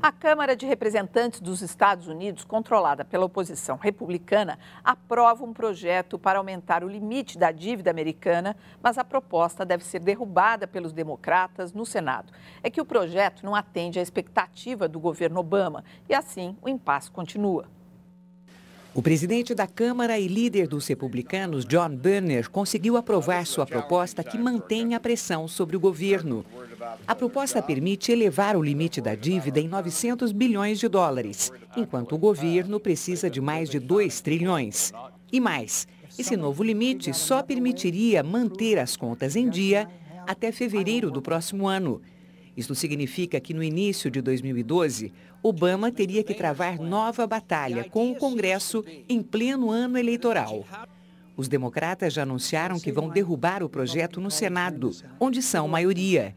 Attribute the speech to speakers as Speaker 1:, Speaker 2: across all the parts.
Speaker 1: A Câmara de Representantes dos Estados Unidos, controlada pela oposição republicana, aprova um projeto para aumentar o limite da dívida americana, mas a proposta deve ser derrubada pelos democratas no Senado. É que o projeto não atende à expectativa do governo Obama e, assim, o impasse continua.
Speaker 2: O presidente da Câmara e líder dos republicanos, John Boehner, conseguiu aprovar sua proposta que mantém a pressão sobre o governo. A proposta permite elevar o limite da dívida em 900 bilhões de dólares, enquanto o governo precisa de mais de 2 trilhões. E mais, esse novo limite só permitiria manter as contas em dia até fevereiro do próximo ano. Isso significa que no início de 2012, Obama teria que travar nova batalha com o Congresso em pleno ano eleitoral. Os democratas já anunciaram que vão derrubar o projeto no Senado, onde são maioria.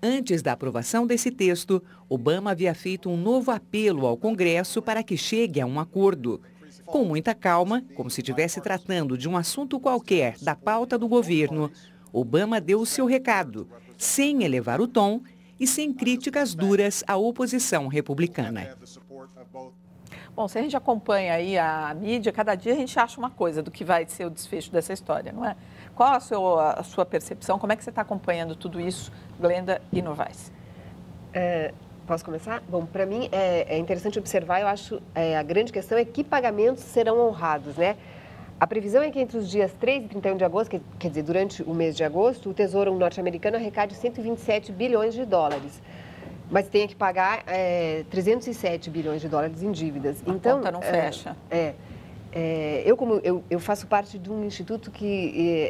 Speaker 2: Antes da aprovação desse texto, Obama havia feito um novo apelo ao Congresso para que chegue a um acordo. Com muita calma, como se estivesse tratando de um assunto qualquer da pauta do governo, Obama deu o seu recado, sem elevar o tom e sem críticas duras à oposição republicana.
Speaker 1: Bom, se a gente acompanha aí a mídia, cada dia a gente acha uma coisa do que vai ser o desfecho dessa história, não é? Qual a sua percepção? Como é que você está acompanhando tudo isso, Glenda e Novaes?
Speaker 3: Posso começar? Bom, para mim é interessante observar, eu acho, a grande questão é que pagamentos serão honrados, né? A previsão é que entre os dias 3 e 31 de agosto, quer dizer, durante o mês de agosto, o Tesouro norte-americano arrecade 127 bilhões de dólares. Mas tem que pagar 307 bilhões de dólares em dívidas.
Speaker 1: Então, a conta não fecha.
Speaker 3: Eu faço parte de um instituto que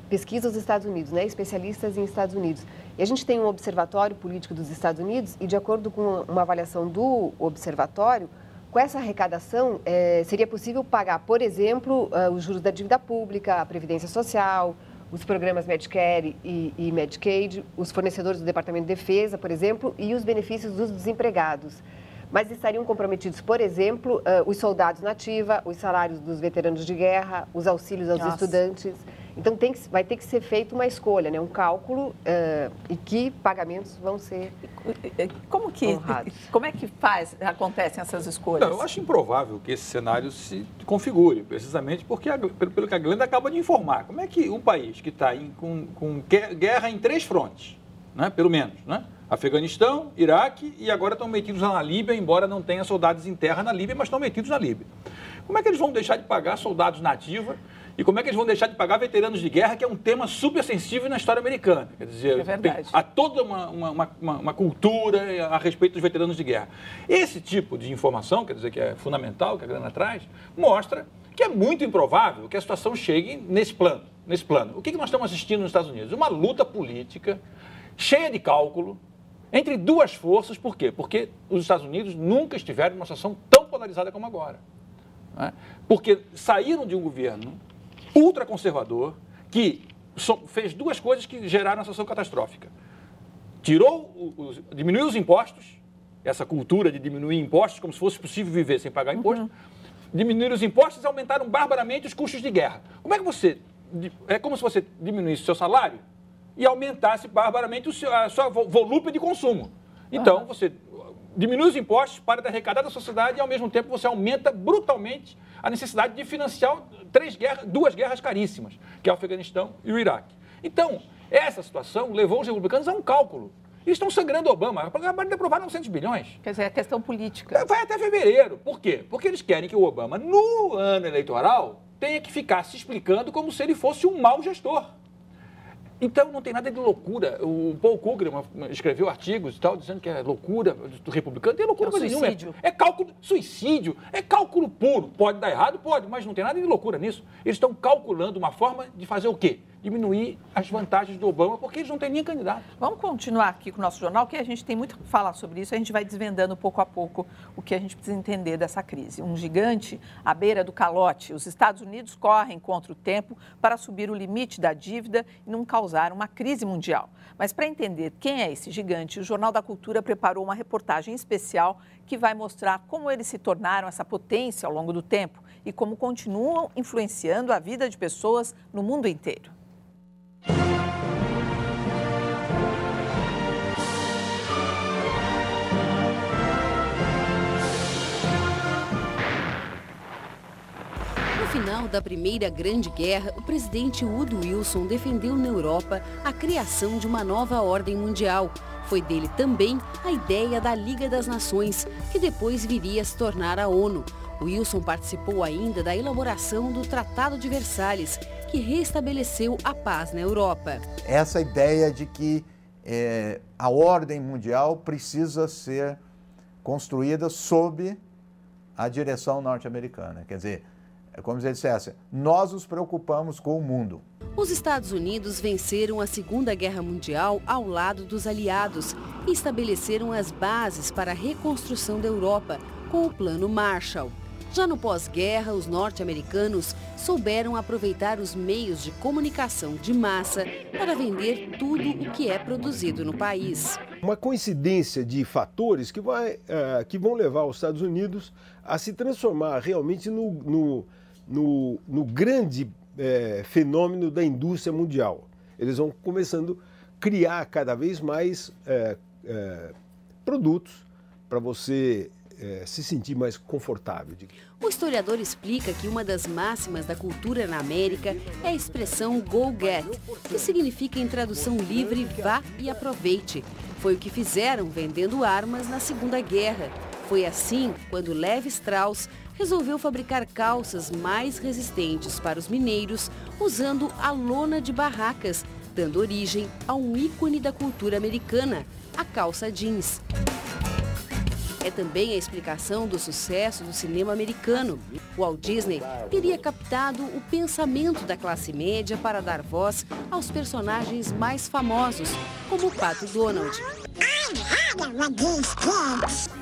Speaker 3: pesquisa os Estados Unidos, né, especialistas em Estados Unidos. E a gente tem um observatório político dos Estados Unidos e, de acordo com uma avaliação do observatório, com essa arrecadação, seria possível pagar, por exemplo, os juros da dívida pública, a Previdência Social, os programas Medicare e Medicaid, os fornecedores do Departamento de Defesa, por exemplo, e os benefícios dos desempregados. Mas estariam comprometidos, por exemplo, os soldados na ativa, os salários dos veteranos de guerra, os auxílios aos estudantes. Então, vai ter que ser feita uma escolha, né? Um cálculo e que pagamentos vão ser honrados.
Speaker 1: Como é que acontecem essas escolhas?
Speaker 4: Não, eu acho improvável que esse cenário se configure, precisamente porque, pelo que a Glenda acaba de informar, como é que um país que está com guerra em 3 frontes, né? Pelo menos, né? Afeganistão, Iraque e agora estão metidos lá na Líbia, embora não tenha soldados em terra na Líbia, mas estão metidos na Líbia. Como é que eles vão deixar de pagar soldados na ativa e como é que eles vão deixar de pagar veteranos de guerra, que é um tema super sensível na história americana? Quer dizer, há toda uma cultura a respeito dos veteranos de guerra. Esse tipo de informação, quer dizer, que é fundamental, que a Glenda traz, mostra que é muito improvável que a situação chegue nesse plano. O que nós estamos assistindo nos Estados Unidos? Uma luta política cheia de cálculo, entre duas forças. Por quê? Porque os Estados Unidos nunca estiveram numa situação tão polarizada como agora. Né? Porque saíram de um governo ultraconservador que fez 2 coisas que geraram uma situação catastrófica. Diminuiu os impostos, essa cultura de diminuir impostos como se fosse possível viver sem pagar imposto. Diminuíram os impostos e aumentaram barbaramente os custos de guerra. É como se você diminuísse o seu salário e aumentasse barbaramente a sua volúpia de consumo. Então, você diminui os impostos para arrecadar da sociedade e, ao mesmo tempo, você aumenta brutalmente a necessidade de financiar 2 guerras caríssimas, que é o Afeganistão e o Iraque. Então, essa situação levou os republicanos a um cálculo. Eles estão sangrando Obama. Acabaram de aprovar 900 bilhões.
Speaker 1: Quer dizer, é questão política.
Speaker 4: Vai até fevereiro. Por quê? Porque eles querem que o Obama, no ano eleitoral, tenha que ficar se explicando como se ele fosse um mau gestor. Então, não tem nada de loucura. O Paul Krugman escreveu artigos e tal, dizendo que é loucura do republicano. Tem loucura nenhuma. É cálculo, suicídio, é cálculo puro. Pode dar errado? Pode, mas não tem nada de loucura nisso. Eles estão calculando uma forma de fazer o quê? Diminuir as vantagens do Obama, porque eles não têm nem candidato.
Speaker 1: Vamos continuar aqui com o nosso jornal, que a gente tem muito que falar sobre isso. A gente vai desvendando pouco a pouco o que a gente precisa entender dessa crise. Um gigante à beira do calote. Os Estados Unidos correm contra o tempo para subir o limite da dívida e não causar uma crise mundial. Mas para entender quem é esse gigante, o Jornal da Cultura preparou uma reportagem especial que vai mostrar como eles se tornaram essa potência ao longo do tempo e como continuam influenciando a vida de pessoas no mundo inteiro.
Speaker 5: final da Primeira Grande Guerra, o presidente Woodrow Wilson defendeu na Europa a criação de uma nova ordem mundial. Foi dele também a ideia da Liga das Nações, que depois viria a se tornar a ONU. Wilson participou ainda da elaboração do Tratado de Versalhes, que restabeleceu a paz na Europa.
Speaker 6: Essa ideia de que a ordem mundial precisa ser construída sob a direção norte-americana. Quer dizer, é como se ele dissesse, nós nos preocupamos com o mundo.
Speaker 5: Os Estados Unidos venceram a Segunda Guerra Mundial ao lado dos aliados e estabeleceram as bases para a reconstrução da Europa com o Plano Marshall. Já no pós-guerra, os norte-americanos souberam aproveitar os meios de comunicação de massa para vender tudo o que é produzido no país.
Speaker 7: Uma coincidência de fatores que vão levar os Estados Unidos a se transformar realmente no grande fenômeno da indústria mundial. Eles vão começando a criar cada vez mais produtos para você se sentir mais confortável.
Speaker 5: O historiador explica que uma das máximas da cultura na América é a expressão go get, que significa em tradução livre, vá e aproveite. Foi o que fizeram vendendo armas na Segunda Guerra. Foi assim quando Levi Strauss resolveu fabricar calças mais resistentes para os mineiros usando a lona de barracas, dando origem a um ícone da cultura americana, a calça jeans. É também a explicação do sucesso do cinema americano. Walt Disney teria captado o pensamento da classe média para dar voz aos personagens mais famosos, como o Pato Donald.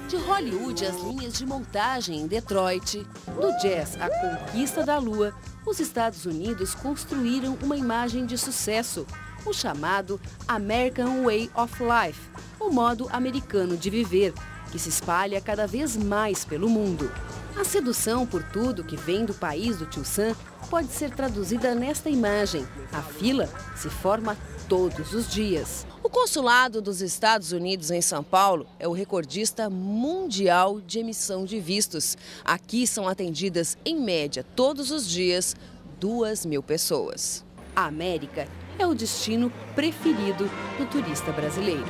Speaker 5: De Hollywood, as linhas de montagem em Detroit. Do jazz à conquista da lua, os Estados Unidos construíram uma imagem de sucesso, o chamado American Way of Life, o modo americano de viver, que se espalha cada vez mais pelo mundo. A sedução por tudo que vem do país do Tio Sam pode ser traduzida nesta imagem. A fila se forma todos os dias. O consulado dos Estados Unidos em São Paulo é o recordista mundial de emissão de vistos. Aqui são atendidas, em média, todos os dias, 2.000 pessoas. A América é o destino preferido do turista brasileiro.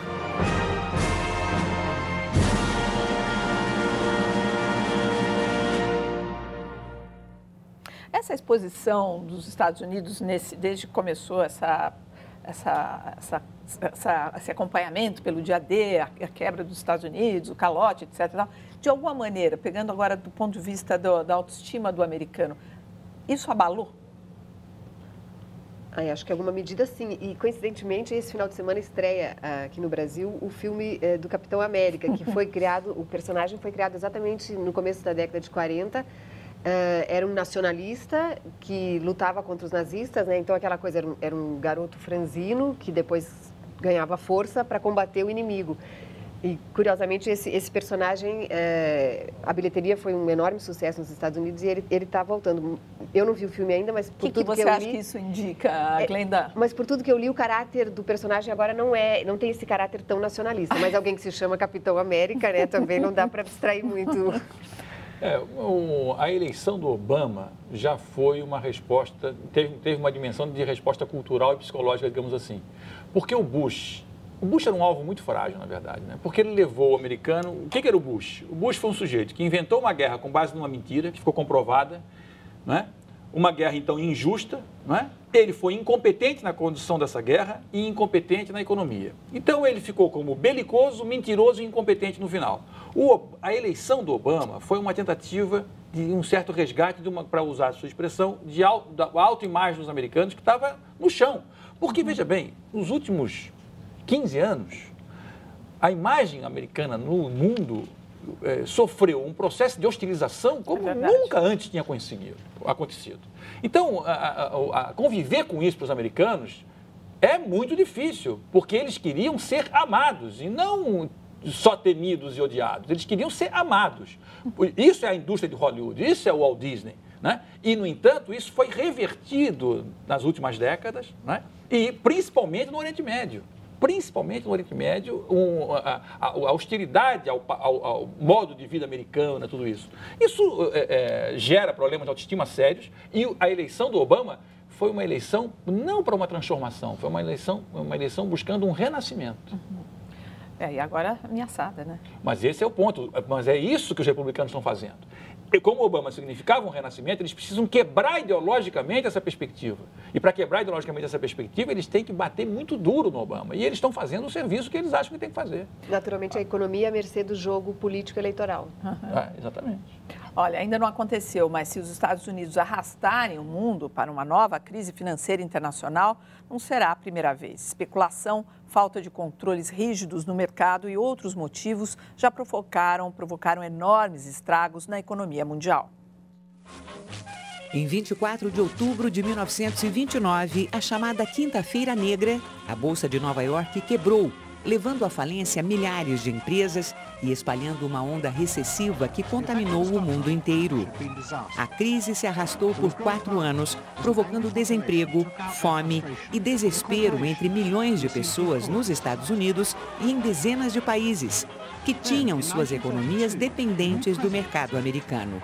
Speaker 1: Essa exposição dos Estados Unidos, desde que começou esse acompanhamento pelo dia D, a quebra dos Estados Unidos, o calote, etc., de alguma maneira, pegando agora do ponto de vista da autoestima do americano, isso abalou?
Speaker 3: Acho que alguma medida sim. E, coincidentemente, esse final de semana estreia aqui no Brasil o filme do Capitão América, que foi criado, o personagem foi criado exatamente no começo da década de 40. Era um nacionalista que lutava contra os nazistas, né? Então aquela coisa, era um garoto franzino que depois ganhava força para combater o inimigo. E, curiosamente, esse personagem, a bilheteria foi um enorme sucesso nos Estados Unidos e ele está voltando. Eu não vi o filme ainda, mas por tudo que eu li... O que você acha
Speaker 1: que isso indica, Glenda?
Speaker 3: Mas por tudo que eu li, o caráter do personagem agora não tem esse caráter tão nacionalista. Mas alguém que se chama Capitão América, né, também não dá para abstrair muito...
Speaker 4: A eleição do Obama já foi uma resposta, teve uma dimensão de resposta cultural e psicológica, digamos assim. Porque o Bush era um alvo muito frágil, na verdade, né? Porque ele levou o americano... O que era o Bush? O Bush foi um sujeito que inventou uma guerra com base numa mentira, que ficou comprovada, né? Uma guerra, então, injusta, né? Ele foi incompetente na condução dessa guerra e incompetente na economia. Então, ele ficou como belicoso, mentiroso e incompetente no final. A eleição do Obama foi uma tentativa de um certo resgate, para usar a sua expressão, da autoimagem dos americanos que estava no chão. Porque, veja bem, nos últimos 15 anos, a imagem americana no mundo sofreu um processo de hostilização como nunca antes tinha acontecido. Então, conviver com isso para os americanos é muito difícil, porque eles queriam ser amados e não só temidos e odiados. Eles queriam ser amados. Isso é a indústria de Hollywood, isso é o Walt Disney, né? E, no entanto, isso foi revertido nas últimas décadas, né? E principalmente no Oriente Médio. principalmente no Oriente Médio, a austeridade ao modo de vida americano, tudo isso. Isso gera problemas de autoestima sérios e a eleição do Obama foi uma eleição não para uma transformação, foi uma eleição buscando um renascimento.
Speaker 1: E agora ameaçada, né?
Speaker 4: Mas esse é o ponto, mas é isso que os republicanos estão fazendo. E como o Obama significava um renascimento, eles precisam quebrar ideologicamente essa perspectiva. E para quebrar ideologicamente essa perspectiva, eles têm que bater muito duro no Obama. E eles estão fazendo o serviço que eles acham que tem que fazer.
Speaker 3: Naturalmente, a economia é à mercê do jogo político-eleitoral.
Speaker 4: Exatamente.
Speaker 1: Olha, ainda não aconteceu, mas se os Estados Unidos arrastarem o mundo para uma nova crise financeira internacional, não será a primeira vez. Especulação, falta de controles rígidos no mercado e outros motivos já provocaram enormes estragos na economia mundial.
Speaker 2: Em 24 de outubro de 1929, a chamada Quinta-feira Negra, a Bolsa de Nova York quebrou, levando à falência milhares de empresas e espalhando uma onda recessiva que contaminou o mundo inteiro. A crise se arrastou por 4 anos, provocando desemprego, fome e desespero entre milhões de pessoas nos Estados Unidos e em dezenas de países, que tinham suas economias dependentes do mercado americano.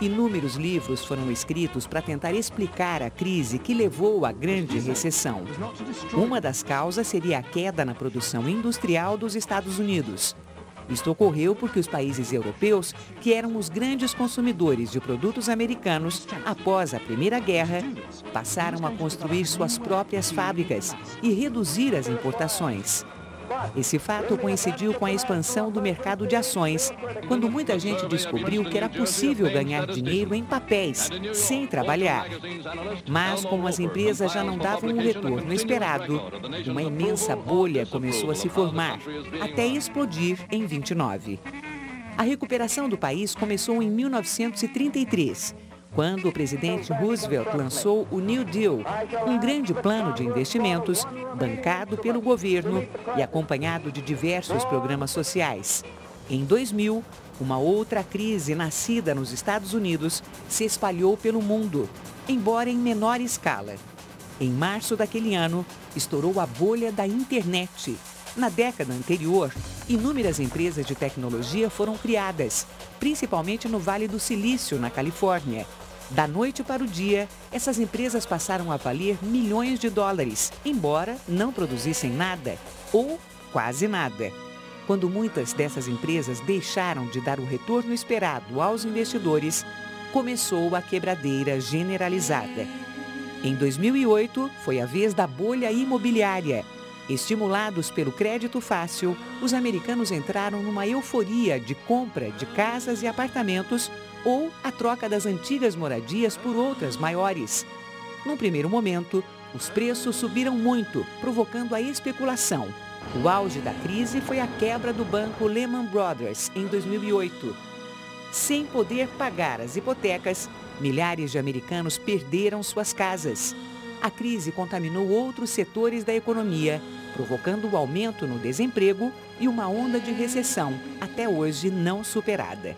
Speaker 2: Inúmeros livros foram escritos para tentar explicar a crise que levou à grande recessão. Uma das causas seria a queda na produção industrial dos Estados Unidos. Isto ocorreu porque os países europeus, que eram os grandes consumidores de produtos americanos após a Primeira Guerra, passaram a construir suas próprias fábricas e reduzir as importações. Esse fato coincidiu com a expansão do mercado de ações, quando muita gente descobriu que era possível ganhar dinheiro em papéis, sem trabalhar. Mas, como as empresas já não davam o retorno esperado, uma imensa bolha começou a se formar, até explodir em 29. A recuperação do país começou em 1933, quando o presidente Roosevelt lançou o New Deal, um grande plano de investimentos bancado pelo governo e acompanhado de diversos programas sociais. Em 2000, uma outra crise nascida nos Estados Unidos se espalhou pelo mundo, embora em menor escala. Em março daquele ano, estourou a bolha da internet. Na década anterior, inúmeras empresas de tecnologia foram criadas, principalmente no Vale do Silício, na Califórnia. Da noite para o dia, essas empresas passaram a valer milhões de dólares, embora não produzissem nada, ou quase nada. Quando muitas dessas empresas deixaram de dar o retorno esperado aos investidores, começou a quebradeira generalizada. Em 2008, foi a vez da bolha imobiliária. Estimulados pelo crédito fácil, os americanos entraram numa euforia de compra de casas e apartamentos ou a troca das antigas moradias por outras maiores. Num primeiro momento, os preços subiram muito, provocando a especulação. O auge da crise foi a quebra do banco Lehman Brothers em 2008. Sem poder pagar as hipotecas, milhares de americanos perderam suas casas. A crise contaminou outros setores da economia, provocando o aumento no desemprego e uma onda de recessão, até hoje não superada.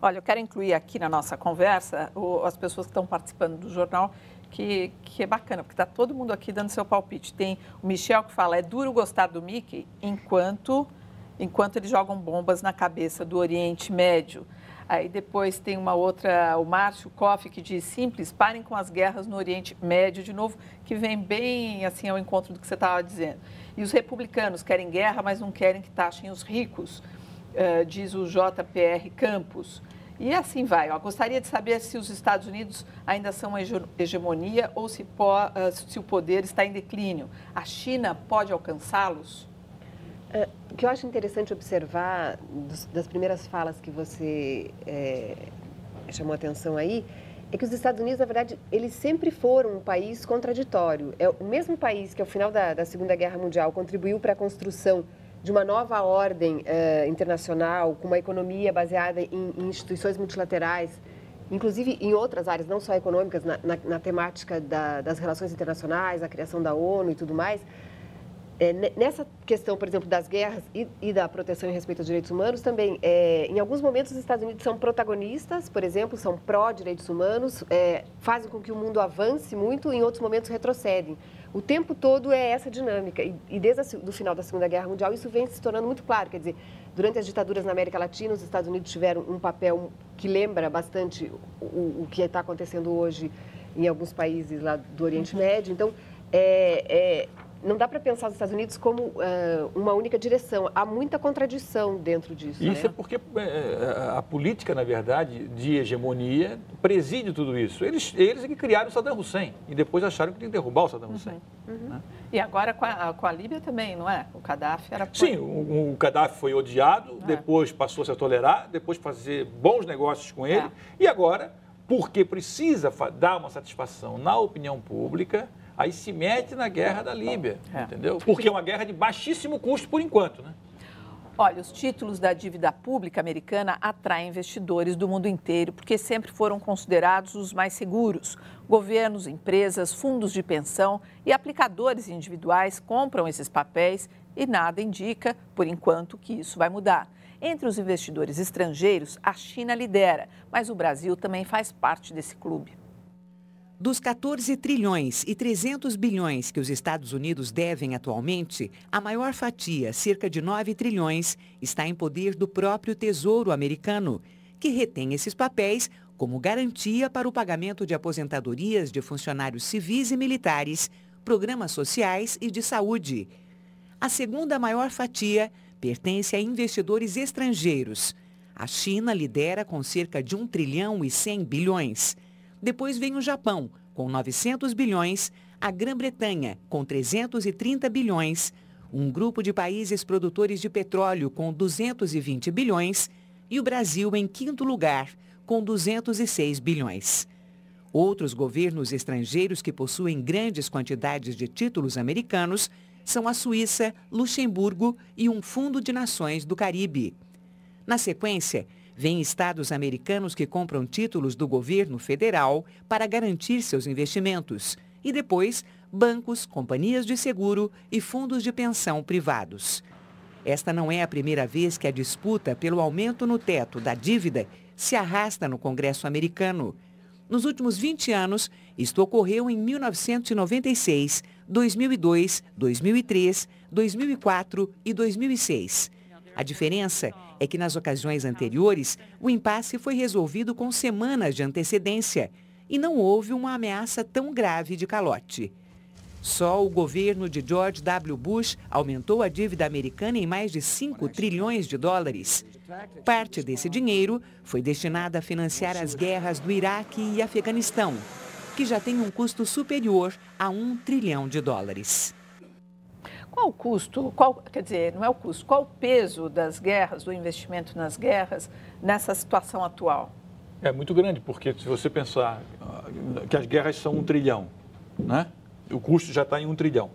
Speaker 1: Olha, eu quero incluir aqui na nossa conversa as pessoas que estão participando do jornal, que é bacana, porque está todo mundo aqui dando seu palpite. Tem o Michel que fala, é duro gostar do Mickey enquanto eles jogam bombas na cabeça do Oriente Médio. Aí depois tem uma outra, o Márcio Koff, que diz, simples, parem com as guerras no Oriente Médio, de novo, que vem bem assim ao encontro do que você estava dizendo. E os republicanos querem guerra, mas não querem que taxem os ricos, diz o JPR Campos. E assim vai. Eu gostaria de saber se os Estados Unidos ainda são uma hegemonia ou se o poder está em declínio. A China pode alcançá-los?
Speaker 3: O que eu acho interessante observar das primeiras falas que você chamou a atenção aí, é que os Estados Unidos, na verdade, eles sempre foram um país contraditório. É o mesmo país que, ao final da Segunda Guerra Mundial, contribuiu para a construção de uma nova ordem internacional, com uma economia baseada em instituições multilaterais, inclusive em outras áreas, não só econômicas, na temática das relações internacionais, a criação da ONU e tudo mais. Nessa questão, por exemplo, das guerras e da proteção em respeito aos direitos humanos, também, em alguns momentos, os Estados Unidos são protagonistas, por exemplo, são pró-direitos humanos, fazem com que o mundo avance muito, em outros momentos retrocedem. O tempo todo é essa dinâmica, e desde o final da Segunda Guerra Mundial, isso vem se tornando muito claro. Quer dizer, durante as ditaduras na América Latina, os Estados Unidos tiveram um papel que lembra bastante o que está acontecendo hoje em alguns países lá do Oriente Médio. Então, não dá para pensar os Estados Unidos como uma única direção. Há muita contradição dentro disso.
Speaker 4: Isso é porque a política, na verdade, de hegemonia preside tudo isso. Eles é que criaram o Saddam Hussein e depois acharam que tinha que derrubar o Saddam Hussein. Né?
Speaker 1: E agora com a Líbia também, não é? O Gaddafi era...
Speaker 4: Sim, o Gaddafi foi odiado, depois passou a se tolerar, depois fazer bons negócios com ele e agora, porque precisa dar uma satisfação na opinião pública, aí se mete na guerra da Líbia, entendeu? Porque é uma guerra de baixíssimo custo por enquanto, né?
Speaker 1: Olha, os títulos da dívida pública americana atraem investidores do mundo inteiro porque sempre foram considerados os mais seguros. Governos, empresas, fundos de pensão e aplicadores individuais compram esses papéis e nada indica, por enquanto, que isso vai mudar. Entre os investidores estrangeiros, a China lidera, mas o Brasil também faz parte desse clube.
Speaker 2: Dos 14 trilhões e 300 bilhões que os Estados Unidos devem atualmente, a maior fatia, cerca de 9 trilhões, está em poder do próprio Tesouro americano, que retém esses papéis como garantia para o pagamento de aposentadorias de funcionários civis e militares, programas sociais e de saúde. A segunda maior fatia pertence a investidores estrangeiros. A China lidera com cerca de 1 trilhão e 100 bilhões. Depois vem o Japão, com 900 bilhões, a Grã-Bretanha, com 330 bilhões, um grupo de países produtores de petróleo, com 220 bilhões, e o Brasil em quinto lugar, com 206 bilhões. Outros governos estrangeiros que possuem grandes quantidades de títulos americanos são a Suíça, Luxemburgo e um fundo de nações do Caribe. Na sequência, vêm estados americanos que compram títulos do governo federal para garantir seus investimentos. E depois, bancos, companhias de seguro e fundos de pensão privados. Esta não é a primeira vez que a disputa pelo aumento no teto da dívida se arrasta no Congresso americano. Nos últimos 20 anos, isto ocorreu em 1996, 2002, 2003, 2004 e 2006. A diferença é que nas ocasiões anteriores, o impasse foi resolvido com semanas de antecedência e não houve uma ameaça tão grave de calote. Só o governo de George W. Bush aumentou a dívida americana em mais de 5 trilhões de dólares. Parte desse dinheiro foi destinada a financiar as guerras do Iraque e Afeganistão, que já tem um custo superior a 1 trilhão de dólares.
Speaker 1: Qual o custo, quer dizer, não é o custo, qual o peso das guerras, do investimento nas guerras, nessa situação atual?
Speaker 4: É muito grande, porque se você pensar que as guerras são 1 trilhão, né? O custo já está em 1 trilhão.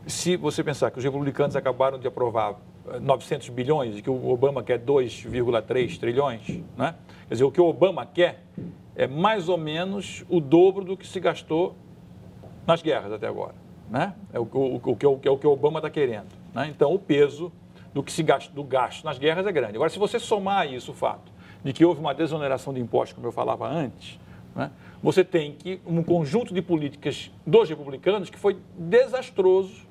Speaker 4: Se você pensar que os republicanos acabaram de aprovar 900 bilhões e que o Obama quer 2,3 trilhões, né? Quer dizer, o que o Obama quer é mais ou menos o dobro do que se gastou nas guerras até agora. Né? É o que o Obama está querendo. Né? Então, o peso do gasto nas guerras é grande. Agora, se você somar a isso o fato de que houve uma desoneração de impostos, como eu falava antes, né? Você tem um conjunto de políticas dos republicanos que foi desastroso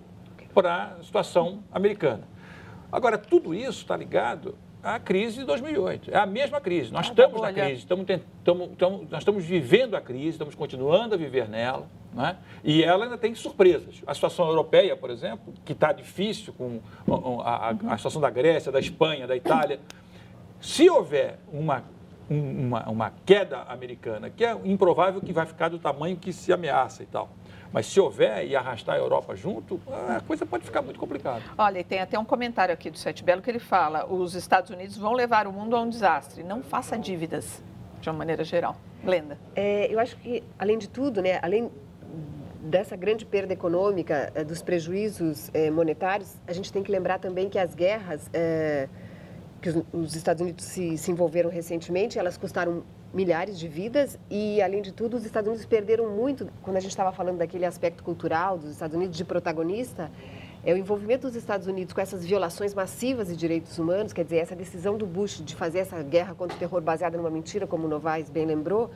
Speaker 4: para a situação americana. Agora, tudo isso está ligado à crise de 2008. É a mesma crise. Nós estamos na crise, nós estamos vivendo a crise, estamos continuando a viver nela. Né? E ela ainda tem surpresas. A situação europeia, por exemplo, que está difícil com a situação da Grécia, da Espanha, da Itália. Se houver uma queda americana, que é improvável que vai ficar do tamanho que se ameaça e tal, mas se houver e arrastar a Europa junto, a coisa pode ficar muito complicada.
Speaker 1: Olha, tem até um comentário aqui do Sete Belo que ele fala: os Estados Unidos vão levar o mundo a um desastre. Não faça dívidas, de uma maneira geral. Glenda.
Speaker 3: Eu acho que, além de tudo, né, além dessa grande perda econômica, dos prejuízos monetários, a gente tem que lembrar também que as guerras que os Estados Unidos se envolveram recentemente, elas custaram milhares de vidas e, além de tudo, os Estados Unidos perderam muito, quando a gente estava falando daquele aspecto cultural dos Estados Unidos de protagonista, é o envolvimento dos Estados Unidos com essas violações massivas de direitos humanos, quer dizer, essa decisão do Bush de fazer essa guerra contra o terror baseada numa mentira, como o Novaes bem lembrou,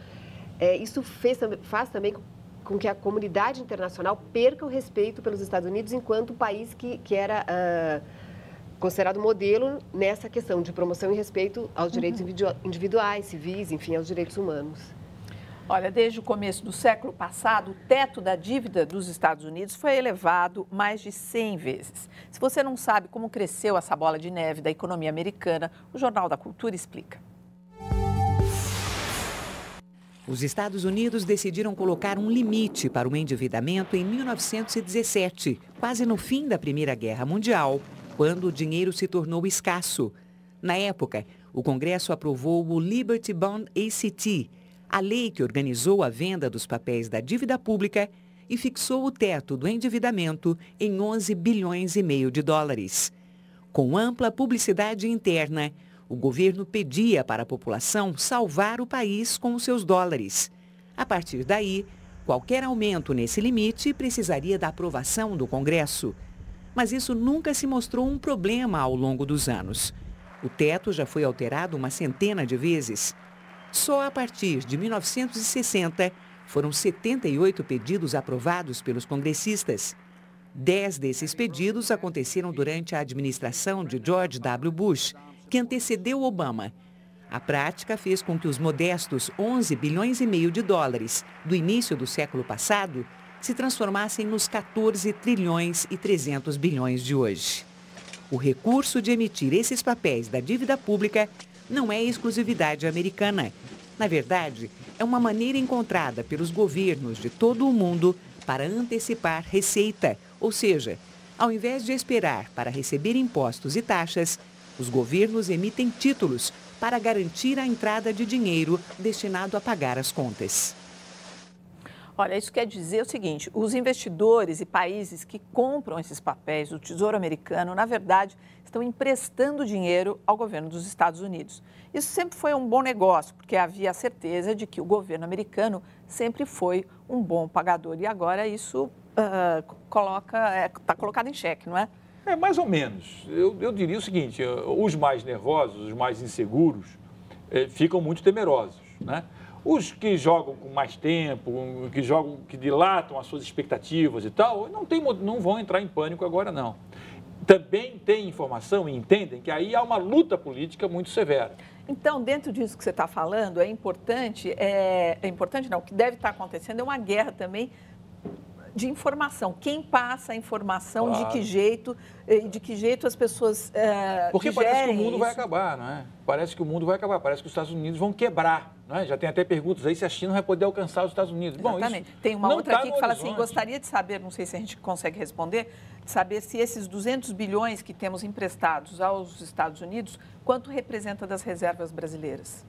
Speaker 3: isso faz também com que a comunidade internacional perca o respeito pelos Estados Unidos enquanto país que era considerado modelo nessa questão de promoção e respeito aos direitos individuais, civis, enfim, aos direitos humanos.
Speaker 1: Olha, desde o começo do século passado, o teto da dívida dos Estados Unidos foi elevado mais de 100 vezes. Se você não sabe como cresceu essa bola de neve da economia americana, o Jornal da Cultura explica.
Speaker 2: Os Estados Unidos decidiram colocar um limite para o endividamento em 1917, quase no fim da Primeira Guerra Mundial, quando o dinheiro se tornou escasso. Na época, o Congresso aprovou o Liberty Bond ACT, a lei que organizou a venda dos papéis da dívida pública e fixou o teto do endividamento em 11 bilhões e meio de dólares. Com ampla publicidade interna, o governo pedia para a população salvar o país com os seus dólares. A partir daí, qualquer aumento nesse limite precisaria da aprovação do Congresso. Mas isso nunca se mostrou um problema ao longo dos anos. O teto já foi alterado uma centena de vezes. Só a partir de 1960 foram 78 pedidos aprovados pelos congressistas. 10 desses pedidos aconteceram durante a administração de George W. Bush, que antecedeu Obama. A prática fez com que os modestos 11 bilhões e meio de dólares do início do século passado se transformassem nos 14 trilhões e 300 bilhões de hoje. O recurso de emitir esses papéis da dívida pública não é exclusividade americana. Na verdade, é uma maneira encontrada pelos governos de todo o mundo para antecipar receita, ou seja, ao invés de esperar para receber impostos e taxas, os governos emitem títulos para garantir a entrada de dinheiro destinado a pagar as contas.
Speaker 1: Olha, isso quer dizer o seguinte, os investidores e países que compram esses papéis do Tesouro Americano, na verdade, estão emprestando dinheiro ao governo dos Estados Unidos. Isso sempre foi um bom negócio, porque havia a certeza de que o governo americano sempre foi um bom pagador. E agora isso está colocado em xeque, não é?
Speaker 4: É, mais ou menos. Eu diria o seguinte, os mais nervosos, os mais inseguros, ficam muito temerosos, né? Os que jogam com mais tempo, que dilatam as suas expectativas e tal, não vão entrar em pânico agora, não. Também tem informação e entendem que aí há uma luta política muito severa.
Speaker 1: Então, dentro disso que você está falando, é importante não, o que deve estar acontecendo é uma guerra também de informação. Quem passa a informação, claro. de que jeito as pessoas
Speaker 4: porque parece que o mundo
Speaker 1: isso.
Speaker 4: vai acabar, não é? Parece que o mundo vai acabar, parece que os Estados Unidos vão quebrar, não é? Já tem até perguntas aí se a China vai poder alcançar os Estados Unidos.
Speaker 1: Exatamente. Bom, tem uma outra aqui que fala assim, gostaria de saber, não sei se a gente consegue responder, de saber se esses 200 bilhões que temos emprestados aos Estados Unidos, quanto representa das reservas brasileiras?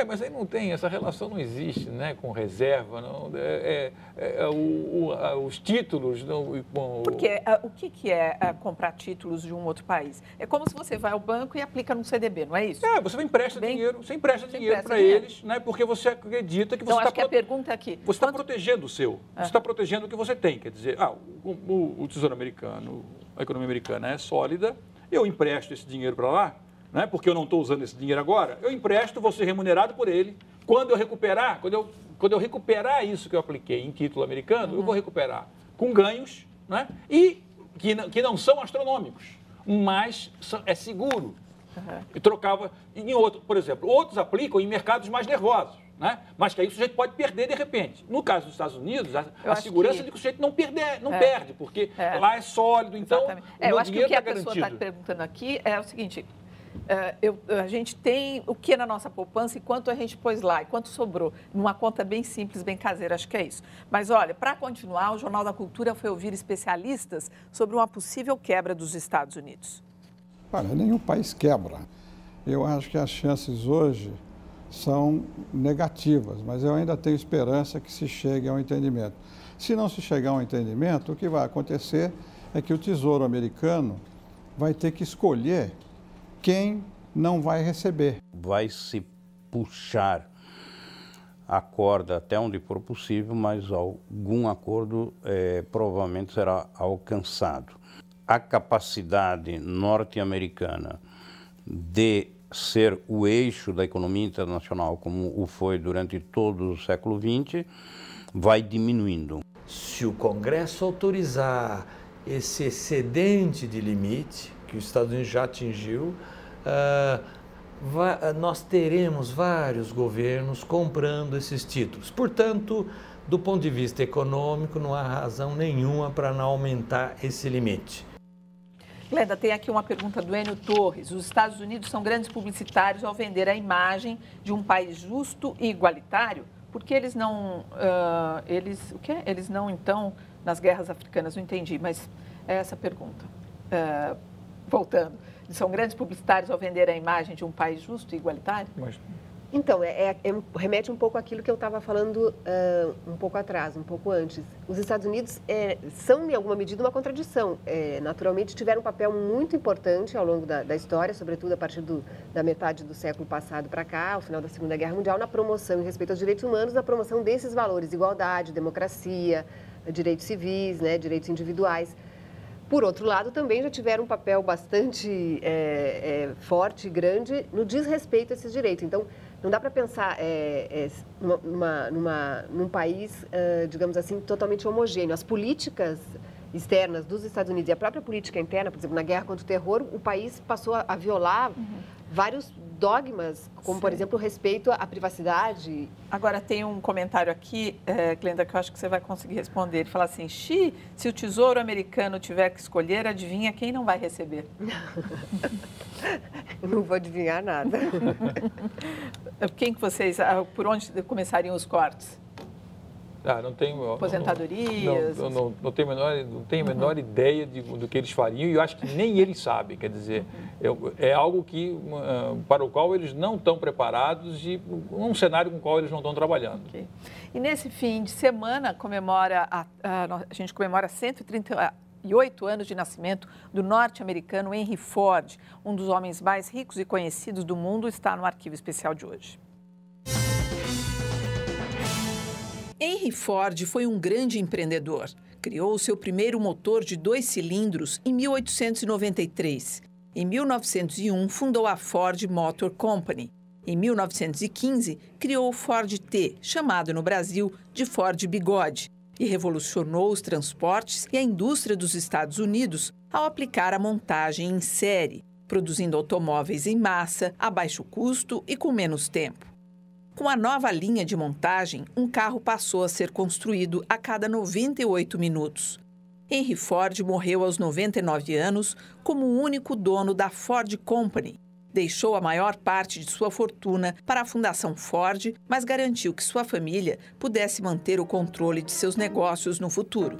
Speaker 4: Mas aí não tem, essa relação não existe, né, com reserva, não, os títulos... Não,
Speaker 1: Porque o que é comprar títulos de um outro país? É como se você vai ao banco e aplica num CDB, não é isso?
Speaker 4: Você empresta dinheiro para eles, né, porque você acredita que você está...
Speaker 1: Então, acho que a pergunta aqui...
Speaker 4: Você está protegendo o seu, você está protegendo o que você tem, quer dizer, o Tesouro Americano, a economia americana é sólida, eu empresto esse dinheiro para lá, né? Porque eu não estou usando esse dinheiro agora, eu empresto, vou ser remunerado por ele. Quando eu recuperar, quando eu recuperar isso que eu apliquei em título americano, eu vou recuperar com ganhos, né? E que não são astronômicos, mas é seguro. Eu trocava em outro, por exemplo, outros aplicam em mercados mais nervosos, né? Mas que aí o sujeito pode perder de repente. No caso dos Estados Unidos, a segurança de que o sujeito não perde, porque lá é sólido, então
Speaker 1: eu acho que o que a pessoa está perguntando aqui é o seguinte... a gente tem o que na nossa poupança e quanto a gente pôs lá e quanto sobrou, numa conta bem simples, bem caseira, acho que é isso. Mas olha, para continuar, o Jornal da Cultura foi ouvir especialistas sobre uma possível quebra dos Estados Unidos.
Speaker 8: Olha, nenhum país quebra. Eu acho que as chances hoje são negativas, mas eu ainda tenho esperança que se chegue a um entendimento. Se não se chegar a um entendimento, o que vai acontecer é que o Tesouro Americano vai ter que escolher quem não vai receber.
Speaker 9: Vai se puxar a corda até onde for possível, mas algum acordo provavelmente será alcançado. a capacidade norte-americana de ser o eixo da economia internacional, como o foi durante todo o século XX, vai diminuindo.
Speaker 10: Se o Congresso autorizar esse excedente de limite, que os Estados Unidos já atingiu, nós teremos vários governos comprando esses títulos. Portanto, do ponto de vista econômico, não há razão nenhuma para não aumentar esse limite.
Speaker 1: Glenda, tem aqui uma pergunta do Enio Torres. Os Estados Unidos são grandes publicitários ao vender a imagem de um país justo e igualitário? Por que eles não, Eles não, então, nas guerras africanas? Não entendi, mas é essa a pergunta. Voltando, eles são grandes publicitários ao vender a imagem de um país justo e igualitário?
Speaker 3: Então, remete um pouco àquilo que eu estava falando um pouco atrás, um pouco antes. Os Estados Unidos são, em alguma medida, uma contradição. Naturalmente, tiveram um papel muito importante ao longo da história, sobretudo a partir da metade do século passado para cá, ao final da Segunda Guerra Mundial, na promoção em respeito aos direitos humanos, na promoção desses valores, igualdade, democracia, direitos civis, né, direitos individuais. Por outro lado, também já tiveram um papel bastante forte e grande no desrespeito a esses direitos. Então, não dá para pensar num país, digamos assim, totalmente homogêneo. As políticas externas dos Estados Unidos e a própria política interna, por exemplo, na guerra contra o terror, o país passou a violar vários dogmas, como, por exemplo, o respeito à privacidade.
Speaker 1: Agora, tem um comentário aqui, Glenda, que eu acho que você vai conseguir responder. Ele fala assim, se o Tesouro Americano tiver que escolher, adivinha quem não vai receber?
Speaker 3: Eu não vou adivinhar nada.
Speaker 1: Por onde começariam os cortes?
Speaker 4: Não tenho...
Speaker 1: Aposentadorias?
Speaker 4: Não tenho a menor ideia do que eles fariam e eu acho que nem eles sabem. Quer dizer, é algo para o qual eles não estão preparados e um cenário com o qual eles não estão trabalhando.
Speaker 1: Okay. E nesse fim de semana, a gente comemora 138 anos de nascimento do norte-americano Henry Ford, um dos homens mais ricos e conhecidos do mundo, está no arquivo especial de hoje. Henry Ford foi um grande empreendedor. Criou o seu primeiro motor de 2 cilindros em 1893. Em 1901, fundou a Ford Motor Company. Em 1915, criou o Ford T, chamado no Brasil de Ford Bigode, e revolucionou os transportes e a indústria dos Estados Unidos ao aplicar a montagem em série, produzindo automóveis em massa, a baixo custo e com menos tempo. Com a nova linha de montagem, um carro passou a ser construído a cada 98 minutos. Henry Ford morreu aos 99 anos como o único dono da Ford Company. Deixou a maior parte de sua fortuna para a Fundação Ford, mas garantiu que sua família pudesse manter o controle de seus negócios no futuro.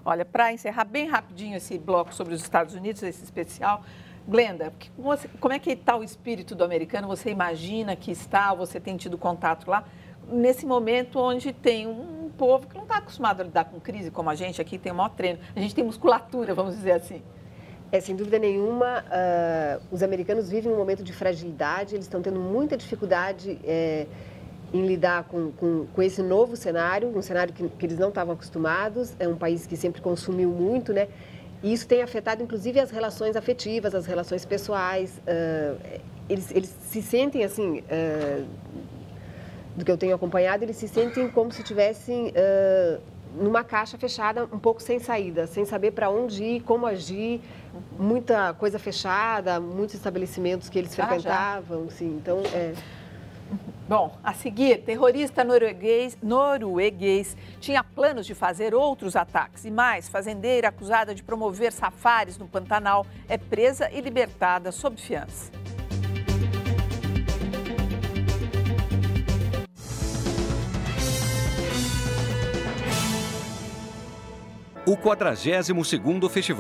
Speaker 1: Olha, para encerrar bem rapidinho esse bloco sobre os Estados Unidos, esse especial, Glenda, como é que está o espírito do americano? Você imagina que está, você tem tido contato lá, nesse momento onde tem um povo que não está acostumado a lidar com crise, como a gente aqui tem o maior treino. A gente tem musculatura, vamos dizer assim.
Speaker 3: Sem dúvida nenhuma, os americanos vivem um momento de fragilidade, eles estão tendo muita dificuldade em lidar com esse novo cenário, um cenário que eles não estavam acostumados, é um país que sempre consumiu muito, né? E isso tem afetado, inclusive, as relações afetivas, as relações pessoais. Eles se sentem, assim, do que eu tenho acompanhado, eles se sentem como se estivessem numa caixa fechada, um pouco sem saída, sem saber para onde ir, como agir, muita coisa fechada, muitos estabelecimentos que eles frequentavam, assim, então...
Speaker 1: Bom, a seguir, terrorista norueguês tinha planos de fazer outros ataques. E mais, fazendeira acusada de promover safaris no Pantanal é presa e libertada sob fiança.
Speaker 11: O 42º Festival